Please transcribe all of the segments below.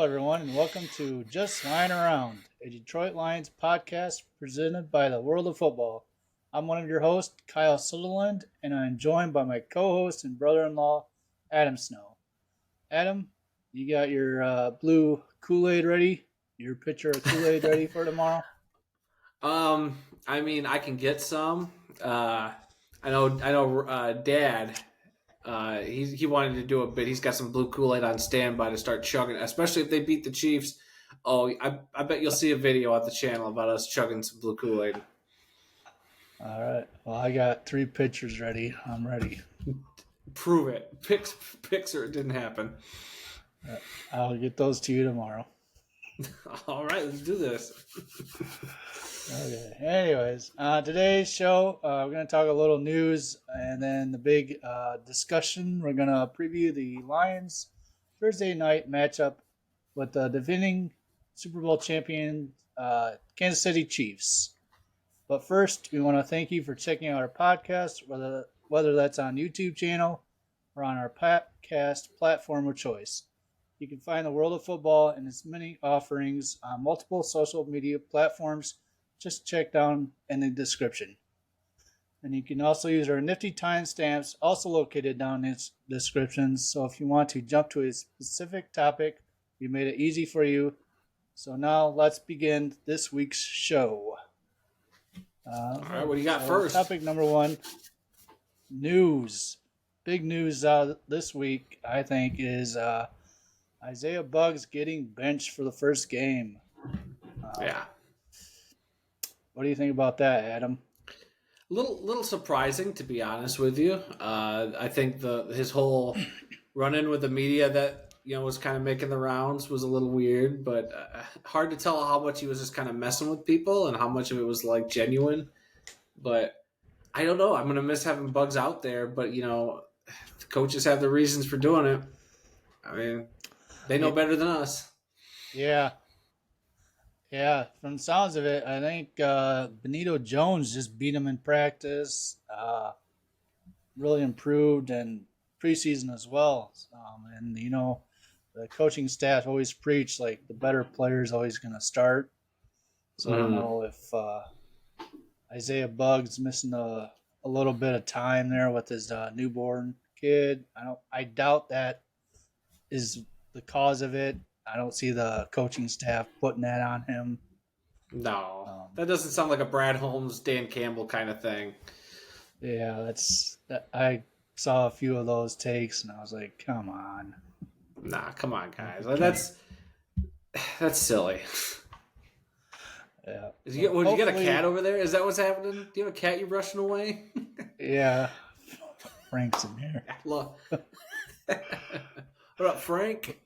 Hello, everyone, and welcome to Just Lying Around, a Detroit Lions podcast presented by the World of Football. I'm one of your hosts, Kyle Sutherland, and I'm joined by my co-host and brother-in-law, Adam Snow. Adam, you got your blue Kool-Aid ready? Your pitcher of Kool-Aid ready for tomorrow? I can get some. I know. Dad. He wanted to do it, but he's got some blue Kool-Aid on standby to start chugging, especially if they beat the Chiefs. Oh, I bet you'll see a video on the channel about us chugging some blue Kool-Aid. All right. Well, I got 3 pitchers ready. I'm ready. Prove it. Picks or it didn't happen. I'll get those to you tomorrow. All right, let's do this. Okay. Anyways, today's show, we're going to talk a little news and then the big discussion. We're going to preview the Lions Thursday night matchup with the defending Super Bowl champion Kansas City Chiefs. But first, we want to thank you for checking out our podcast, whether that's on YouTube channel or on our podcast platform of choice. You can find the World of Football and its many offerings on multiple social media platforms. Just check down in the description. And you can also use our nifty timestamps, also located down in its descriptions. So if you want to jump to a specific topic, we made it easy for you. So now let's begin this week's show. All right, what do you got first? Topic number 1, news. Big news this week, I think, is Isaiah Buggs getting benched for the first game. Yeah. What do you think about that, Adam? Little surprising, to be honest with you. I think his whole run-in with the media that was kind of making the rounds was a little weird, but hard to tell how much he was just kind of messing with people and how much of it was like genuine. But I don't know. I'm gonna miss having Bugs out there, but the coaches have the reasons for doing it. I mean, they know better than us. Yeah. Yeah, from the sounds of it, I think Benito Jones just beat him in practice. Really improved in preseason as well. And the coaching staff always preach like the better player is always going to start. So I don't know if Isaiah Buggs missing a little bit of time there with his newborn kid. I doubt that is the cause of it. I don't see the coaching staff putting that on him. No, that doesn't sound like a Brad Holmes, Dan Campbell kind of thing. Yeah, I saw a few of those takes and I was like, come on. Nah, come on, guys. That's silly. Yeah. You got a cat over there? Is that what's happening? Do you have a cat you're brushing away? Yeah. Frank's in here. What up, Frank?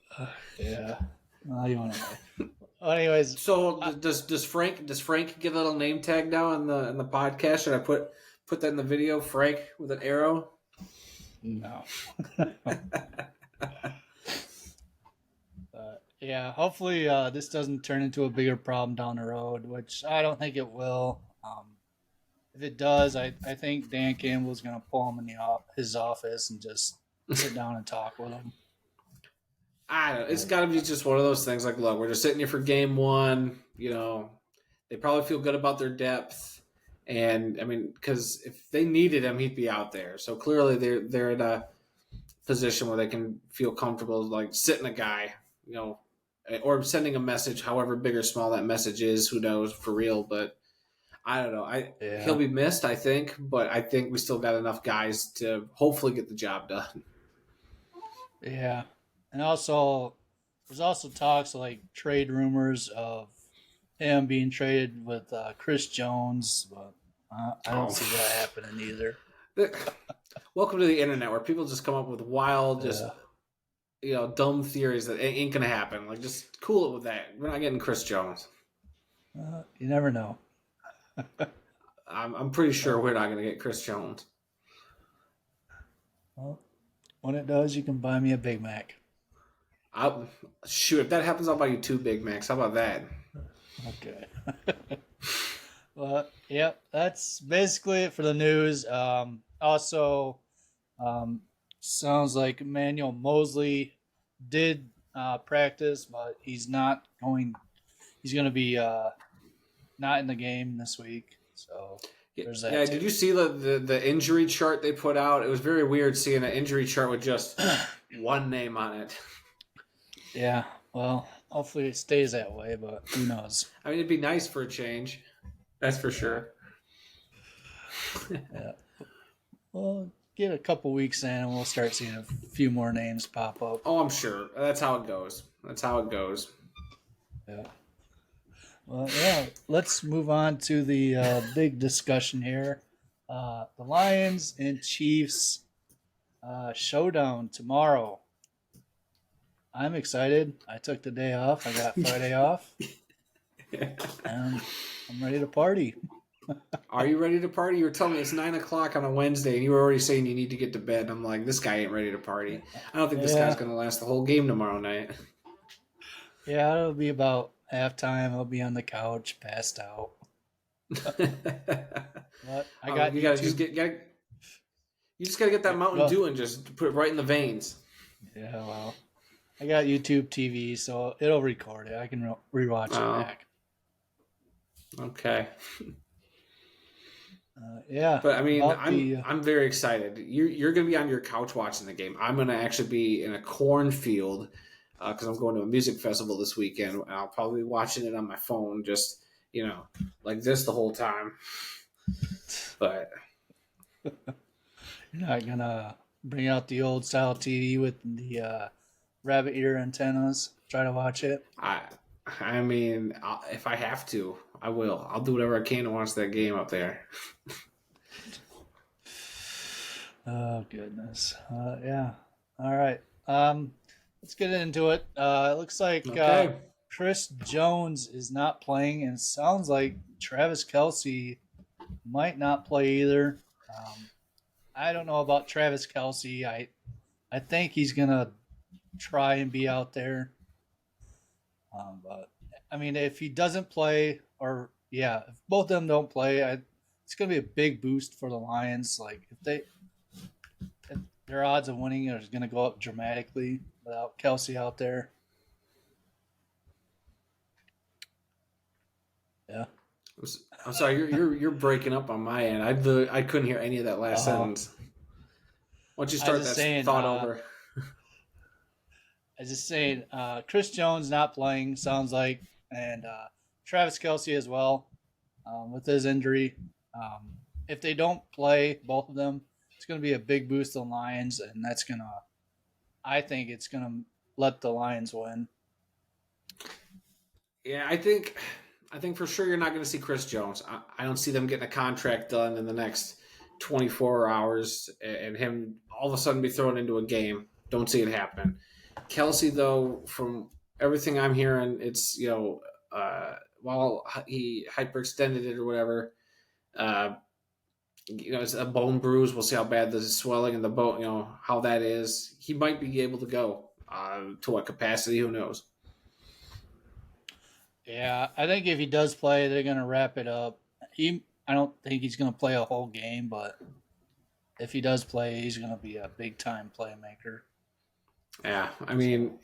Yeah. Well, you want to. Well, anyways, so does Frank get a little name tag now in the podcast? Should I put that in the video? Frank with an arrow? No. Yeah. Hopefully, this doesn't turn into a bigger problem down the road, which I don't think it will. If it does, I think Dan Campbell's going to pull him in his office and just sit down and talk with him. I don't know. It's got to be just one of those things. Like, look, we're just sitting here for game 1. They probably feel good about their depth, and I mean, because if they needed him, he'd be out there. So clearly, they're in a position where they can feel comfortable, like sitting a guy, or sending a message, however big or small that message is. Who knows for real? But I don't know. He'll be missed, I think, but I think we still got enough guys to hopefully get the job done. Yeah. And also, there's also talks like trade rumors of him being traded with Chris Jones, but I don't see that happening either. Welcome to the internet where people just come up with wild, dumb theories that ain't going to happen. Like, just cool it with that. We're not getting Chris Jones. You never know. I'm pretty sure we're not going to get Chris Jones. Well, when it does, you can buy me a Big Mac. If that happens, I'll buy you 2 Big Macs. How about that? Okay. Well, yep, that's basically it for the news. Also, sounds like Emmanuel Mosley did practice, but he's not going. He's going to be not in the game this week. So Yeah, there's that yeah. Did too. you see the injury chart they put out? It was very weird seeing an injury chart with just one name on it. Yeah. Well, hopefully it stays that way, but who knows? I mean, it'd be nice for a change. That's for Yeah. sure. Yeah. Well, get a couple weeks in, and we'll start seeing a few more names pop up. Oh, I'm sure. That's how it goes. That's how it goes. Yeah. Well, yeah. Let's move on to the big discussion here. The Lions and Chiefs showdown tomorrow. I'm excited. I took the day off. I got Friday off, and I'm ready to party. Are you ready to party? You were telling me it's 9 o'clock on a Wednesday, and you were already saying you need to get to bed. I'm like, this guy ain't ready to party. I don't think this guy's Yeah. going to last the whole game tomorrow night. Yeah, it'll be about halftime. I'll be on the couch, passed out. But I got you gotta YouTube. you just gotta get that Mountain Well, Dew and just put it right in the veins. yeah, well, I got YouTube TV, so it'll record it. I can rewatch it Oh, back. okay. Yeah, But I mean, about the I'm very excited. You're gonna be on your couch watching the game. I'm gonna actually be in a cornfield because I'm going to a music festival this weekend. And I'll probably be watching it on my phone, just like this the whole time. But you're not gonna bring out the old style TV with the rabbit ear antennas. Try to watch it. I mean, if I have to, I will. I'll do whatever I can to watch that game up there. Oh goodness. Yeah. All right. Let's get into it. It looks like Okay. Chris Jones is not playing, and it sounds like Travis Kelsey might not play either. Um, I don't know about Travis Kelsey. I think he's gonna try and be out there. But I mean, if he doesn't play, or yeah, if both of them don't play, it's gonna be a big boost for the Lions. Like if their odds of winning are gonna go up dramatically without Kelsey out there. Yeah. I'm sorry, you're breaking up on my end. I couldn't hear any of that last Oh, sentence. Why don't you I was start just that saying. thought over? I was just saying. Chris Jones not playing sounds like, and Travis Kelsey as well with his injury. Um, if they don't play both of them, it's going to be a big boost to the Lions, and that's gonna. I think it's going to let the Lions win. Yeah, I think for sure you're not going to see Chris Jones. I don't see them getting a contract done in the next 24 hours and him all of a sudden be thrown into a game. Don't see it happen. Kelsey, though, from everything I'm hearing, it's while he hyperextended it or whatever, uh, it's a bone bruise. We'll see how bad the swelling in the bone, how that is. He might be able to go. To what capacity? Who knows? Yeah, I think if he does play, they're going to wrap it up. I don't think he's going to play a whole game, but if he does play, he's going to be a big time playmaker. Yeah, I mean,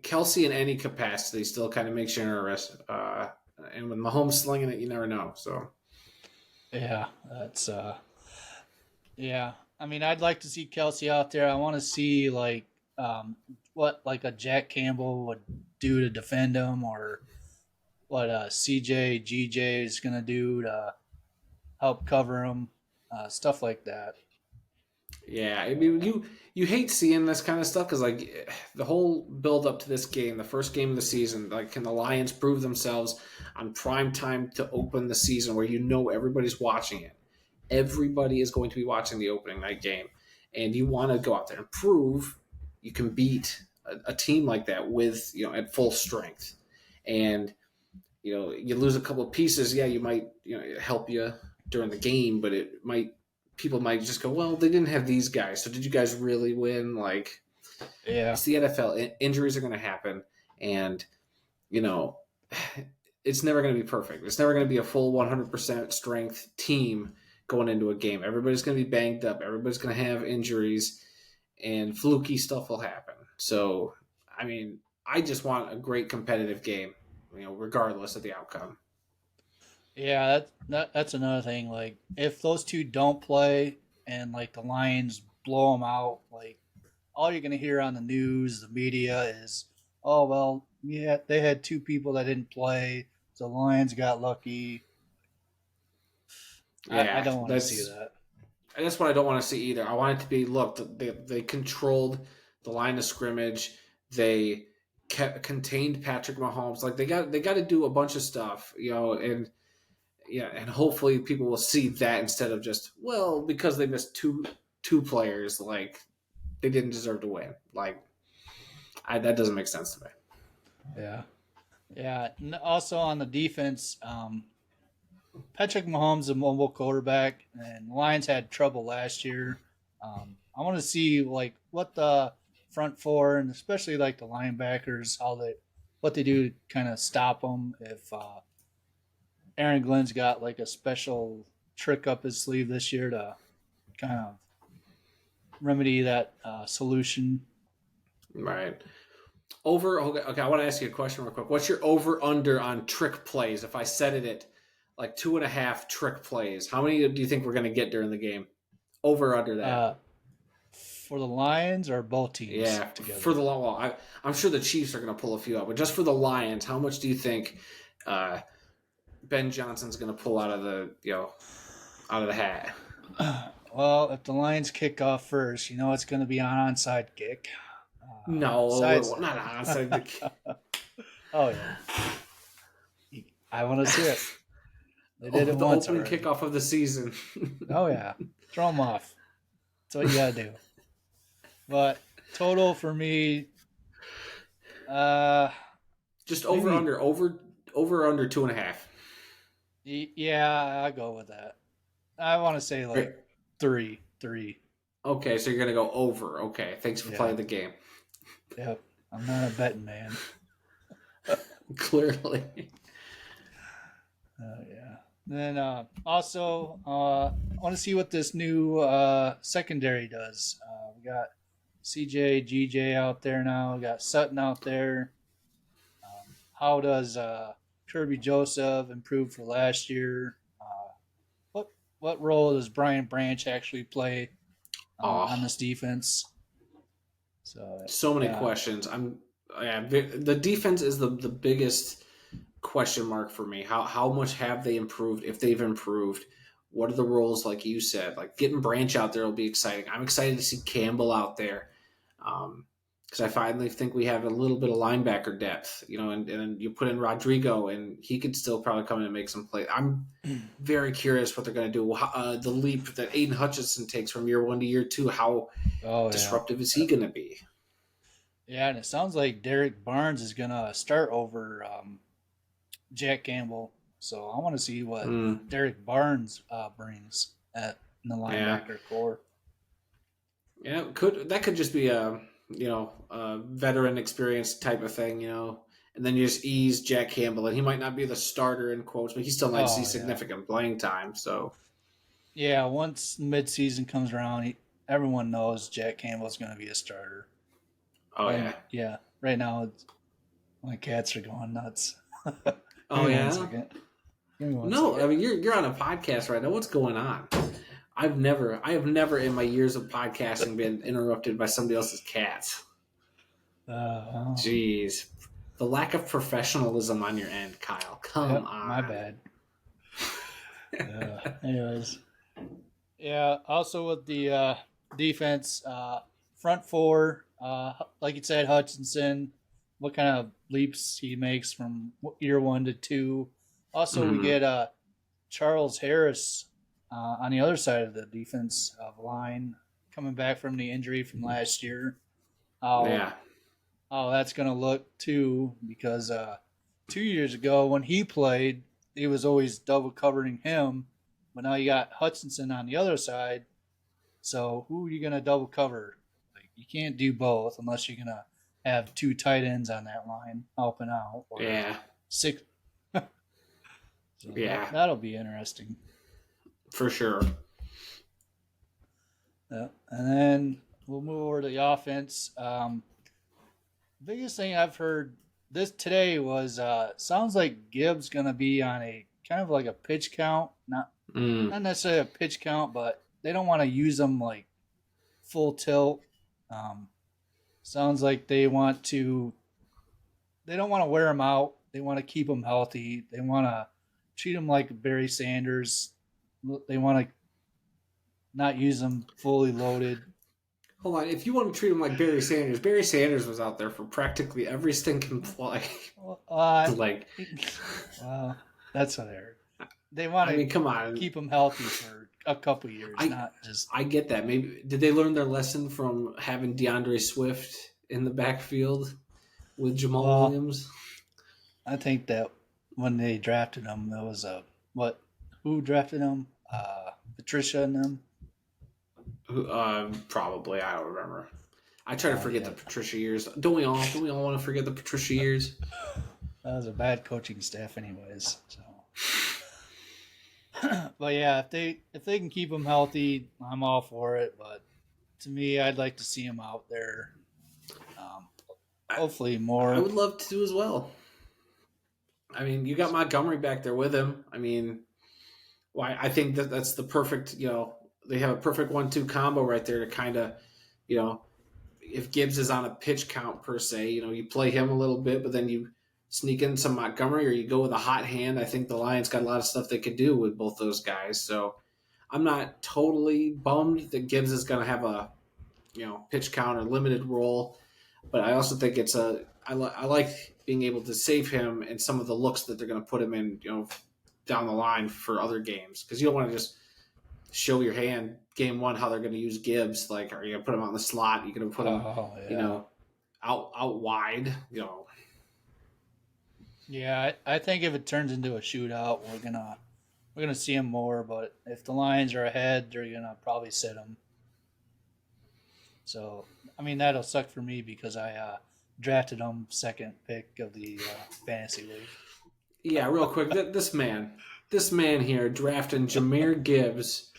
Kelsey in any capacity still kind of makes you nervous. And with Mahomes slinging it, you never know. So Yeah, that's yeah. I mean, I'd like to see Kelsey out there. I want to see what like a Jack Campbell would do to defend him, or what CJ GJ is gonna do to help cover him, stuff like that. yeah, I mean, you hate seeing this kind of stuff because like the whole build up to this game, the first game of the season, like can the Lions prove themselves on prime time to open the season where everybody's watching it. Everybody is going to be watching the opening night game, and you want to go out there and prove you can beat a team like that with at full strength. And you lose a couple of pieces, yeah, you might help you during the game, but people might just go, well, they didn't have these guys, so did you guys really win? Like, Yeah, it's the NFL. Injuries are going to happen, and you know it's never going to be perfect. It's never going to be a full 100% strength team going into a game. Everybody's going to be banged up. Everybody's going to have injuries, and fluky stuff will happen. So I mean, I just want a great competitive game, regardless of the outcome. Yeah, that's another thing. Like, if those two don't play and like the Lions blow them out, like all you're gonna hear on the news, the media is, "Oh well, yeah, they had two people that didn't play, so the Lions got lucky." I Yeah, don't want to see that. that's what I don't want to see either. I want it to be look, they controlled the line of scrimmage. They contained Patrick Mahomes. Like they got to do a bunch of stuff, and yeah, and hopefully people will see that instead of just because they missed two players, like they didn't deserve to win. Like that doesn't make sense to me. Yeah, yeah. Also on the defense, Patrick Mahomes is a mobile quarterback, and the Lions had trouble last year. I want to see like what the front four and especially like the linebackers, what they do to kind of stop them. If Aaron Glenn's got like a special trick up his sleeve this year to kind of remedy that solution. Right. Okay, I want to ask you a question real quick. What's your over under on trick plays? If I set it at like 2.5 trick plays, how many do you think we're going to get during the game? Over under that? Uh, for the Lions or both teams Yeah, for together. the long. Well, I'm sure the Chiefs are going to pull a few out, but just for the Lions, how much do you think uh, Ben Johnson's going to pull out of the hat? Well, if the Lions kick off first, it's going to be an onside kick. No, Besides not onside. oh yeah, I want to see it. They did it The once opening already. kickoff of the season. Oh yeah, throw them off. That's what you got to do. But total for me, uh, Just maybe over under 2.5. yeah, I go with that. I want to say Right. like three. Okay, so you're gonna go over. Okay, thanks for Yeah, playing the game. yep. I'm not a betting man. Clearly. Yeah. Then also, I want to see what this new secondary does. We got CJ, GJ out there now. We got Sutton out there. How does Kirby Joseph improve for last year? What what role does Brian Branch actually play on Oh, this defense? So so many yeah. questions. The defense is the biggest question mark for me. How much have they improved? If they've improved, what are the roles? Like you said, like getting Branch out there will be exciting. I'm excited to see Campbell out there. Because I finally think we have a little bit of linebacker depth, and you put in Rodrigo, and he could still probably come in and make some plays. I'm very curious what they're going to do. The leap that Aiden Hutchinson takes from year one to year two, how Oh yeah. disruptive is he going to be? Yeah, and it sounds like Derek Barnes is gonna start over Jack Campbell. So I want to see what Mm, Derek Barnes brings in the yeah, linebacker core. yeah. Could just be a veteran experience type of thing, and then you just ease Jack Campbell, and he might not be the starter in quotes, but he still might see Oh yeah, significant playing time. So, yeah. Once midseason comes around, everyone knows Jack Campbell's going to be a starter. oh And yeah, yeah, right now my cats are going nuts. Give oh me one yeah. second. Give me one No, I second. mean you're on a podcast right now. What's going on? I have never in my years of podcasting been interrupted by somebody else's cats. Well, Jeez, the lack of professionalism on your end, Kyle. Come yep, my on. bad. Anyways, yeah. Also with the defense, front four, like you said, Hutchinson. What kind of leaps he makes from year one to two. Also, we Mhm. get Charles Harris on the other side of the defense line, coming back from the injury from last year. How Yeah, how that's going to look too, because 2 years ago when he played, he was always double covering him, but now you got Hutchinson on the other side. So who are you going to double cover? Like you can't do both unless you're going to have two tight ends on that line helping out, or yeah, six. So yeah, that'll be interesting. for sure. Yeah. And then we'll move over to the offense. biggest thing I've heard this today was sounds like Gibbs gonna be on a kind of like a pitch count, Mm. not necessarily a pitch count, but they don't want to use them like full tilt. Um, sounds like they don't want to wear him out. They want to keep him healthy. They want to treat him like Barry Sanders. They want to not use him fully loaded. Hold on. If you want to treat him like Barry Sanders was out there for practically every stinking play. Well, like, well, that's what I heard. They want I to mean, come on. keep him healthy for a couple years, I not just. I get that. Maybe did they learn their lesson from having DeAndre Swift in the backfield with Jamal Well, Williams? I think that when they drafted him, there was a what? Who drafted him? Patricia and them. Probably. I don't remember. I try to Oh forget yeah, the Patricia years. Don't we all? Don't we all want to forget the Patricia years? that was a bad coaching staff, anyways. So, but yeah, if they can keep him healthy, I'm all for it. But to me, I'd like to see him out there. Um, I, hopefully I more. would love to as well. I mean, you got Montgomery back there with him. I mean, why? I think that's the perfect. They have a perfect 1-2 combo right there to kind of, you know, if Gibbs is on a pitch count per se, you play him a little bit, but then you sneak in some Montgomery or you go with a hot hand. I think the Lions got a lot of stuff they could do with both those guys. So I'm not totally bummed that Gibbs is going to have a pitch count or limited role, but I also think I like being able to save him and some of the looks that they're going to put him in, down the line for other games because you don't want to just show your hand game one how they're going to use Gibbs. Like, are you going to put him on the slot? Are you going to put him, Oh you yeah, know, out wide? yeah. I think if it turns into a shootout, we're gonna see him more. But if the Lions are ahead, they're gonna probably sit him. So I mean that'll suck for me because I drafted him second pick of the fantasy league. Yeah, real quick, this man here drafting Jameer Gibbs,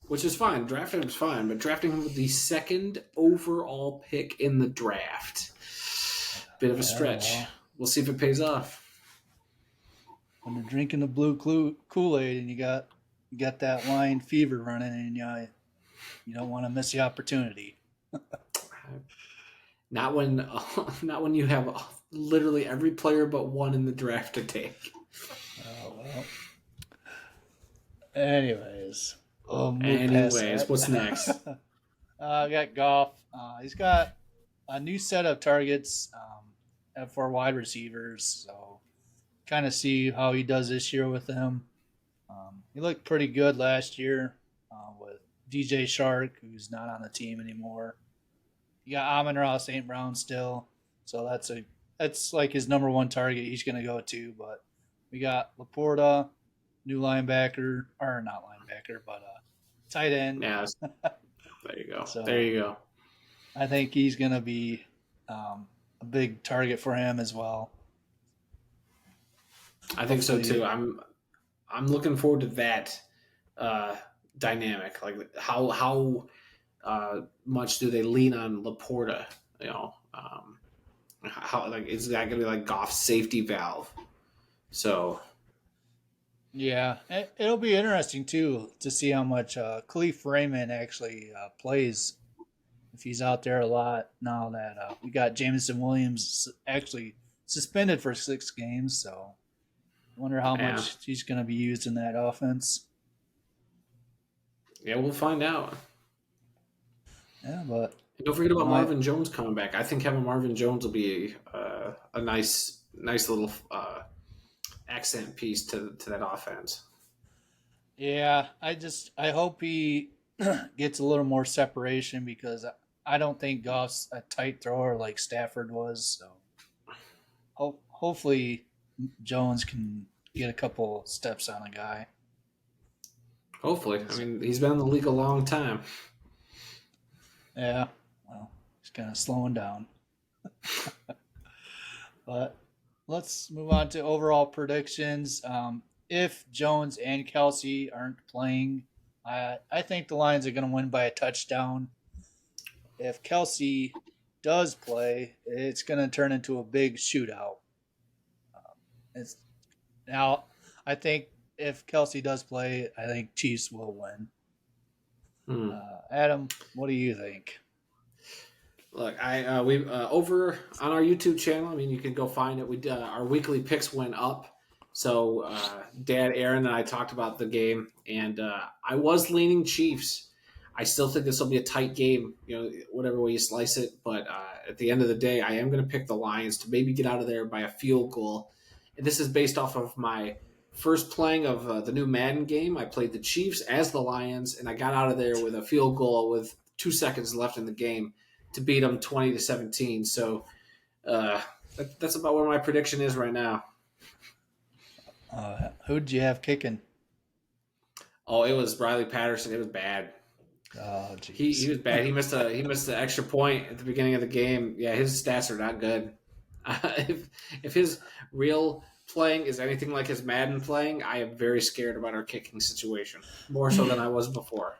which is fine. Drafting him is fine, but drafting him with the second overall pick in the draft, bit of a Yeah, stretch. well, We'll see if it pays off. when you're drinking the blue Kool Aid and you got that lion fever running, and you don't want to miss the opportunity. Not when, not when you have literally every player but one in the draft to take. Oh well. Anyways, we'll move past Anyways, that. what's next? I got Goff. He's got a new set of targets for wide receivers. So kind of see how he does this year with them. He looked pretty good last year with DJ Shark, who's not on the team anymore. You got Amon Ross St. Brown still, so that's like his number one target. He's going to go to, but we got Laporta, new linebacker, or not linebacker, but tight end. Yeah, there you go. There So you go. I think he's going to be a big target for him as well. I think so Hopefully, too. I'm looking forward to that uh, dynamic. Like how much do they lean on Laporta? How like is that going to be like Goff's safety valve? So yeah, it'll be interesting too to see how much Khalif Raymond actually plays if he's out there a lot now that we got Jameson Williams actually suspended for 6 games. So I wonder how yeah, much he's going to be used in that offense. yeah, we'll find out. Yeah, but And don't forget about my Marvin Jones coming back. I think having Marvin Jones will be a nice little accent piece to that offense. yeah, I hope he gets a little more separation because I don't think Goff's a tight thrower like Stafford was. So hopefully Jones can get a couple steps on a guy. Hopefully, I 'Cause, mean he's been in the league a long time. yeah, well, he's kind of slowing down. But let's move on to overall predictions. If Jones and Kelsey aren't playing, I think the Lions are going to win by a touchdown. If Kelsey does play, it's going to turn into a big shootout. It's now. I think if Kelsey does play, I think Chiefs will win. Hmm. Adam, what do you think? Look, I we over on our YouTube channel. I mean, you can go find it. We our weekly picks went up. So Dad, Aaron, and I talked about the game, and I was leaning Chiefs. I still think this will be a tight game, whatever way you slice it. But at the end of the day, I am going to pick the Lions to maybe get out of there by a field goal. And this is based off of my first playing of the new Madden game. I played the Chiefs as the Lions, and I got out of there with a field goal with 2 seconds left in the game to beat them 20-17. So uh, that's about where my prediction is right now. Who'd you have kicking? Oh, it was Riley Patterson. It was bad. Oh, He jeez. was bad. He missed the extra point at the beginning of the game. Yeah, his stats are not good. If his real playing is anything like his Madden playing, I am very scared about our kicking situation, more so than I was before.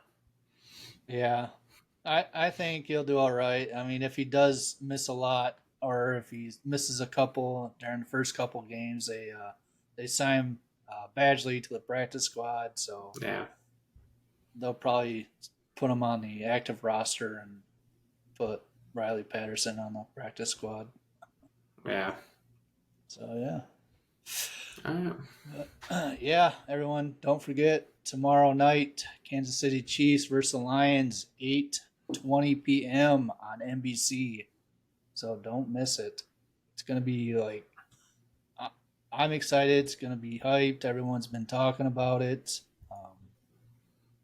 Yeah, I think he'll do all right. I mean, if he does miss a lot, or if he misses a couple during the first couple games, they sign Badgley to the practice squad, so Yeah, they'll probably put him on the active roster and put Riley Patterson on the practice squad. yeah. So yeah, Uh, yeah, everyone, don't forget tomorrow night, Kansas City Chiefs versus the Lions, 8:20 p.m. on NBC. So don't miss it. It's gonna be like I'm excited. It's gonna be hyped. Everyone's been talking about it.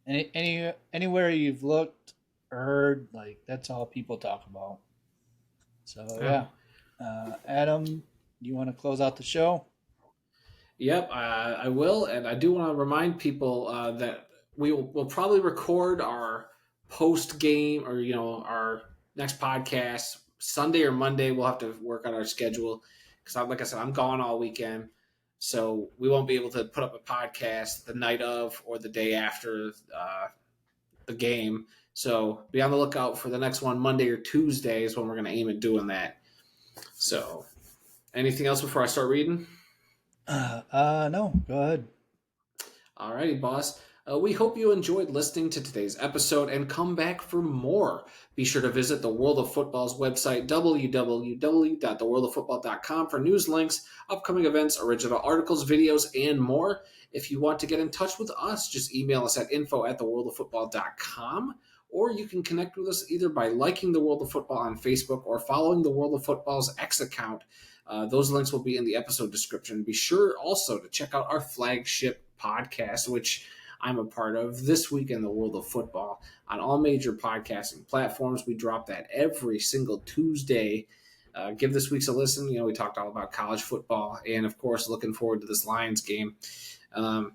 Anywhere you've looked or heard, like that's all people talk about. So yeah. yeah, Adam, you want to close out the show? Yep, I will, and I do want to remind people that we'll probably record our post game or our next podcast Sunday or Monday. We'll have to work on our schedule because, like I said, I'm gone all weekend, so we won't be able to put up a podcast the night of or the day after the game. So be on the lookout for the next one. Monday or Tuesday is when we're going to aim at doing that. So, anything else before I start reading? No, go ahead. Alrighty, boss. We hope you enjoyed listening to today's episode and come back for more. Be sure to visit the World of Football's website, www.theworldoffootball.com, for news links, upcoming events, original articles, videos, and more. If you want to get in touch with us, just email us at info@theworldoffootball.com, or you can connect with us either by liking the World of Football on Facebook or following the World of Football's X account. Those links will be in the episode description. Be sure also to check out our flagship podcast, which I'm a part of, This Week in the World of Football, on all major podcasting platforms. We drop that every single Tuesday. Give this week's a listen. We talked all about college football, and of course, looking forward to this Lions game. And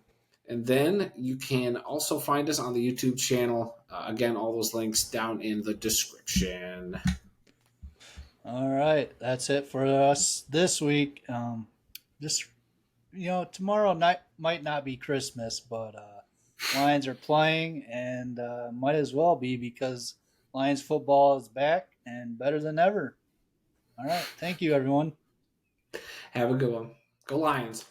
then you can also find us on the YouTube channel. Again, all those links down in the description. All right, that's it for us this week. Just tomorrow night might not be Christmas, but Lions are playing, and might as well be because Lions football is back and better than ever. All right, thank you, everyone. Have a good one. Go Lions.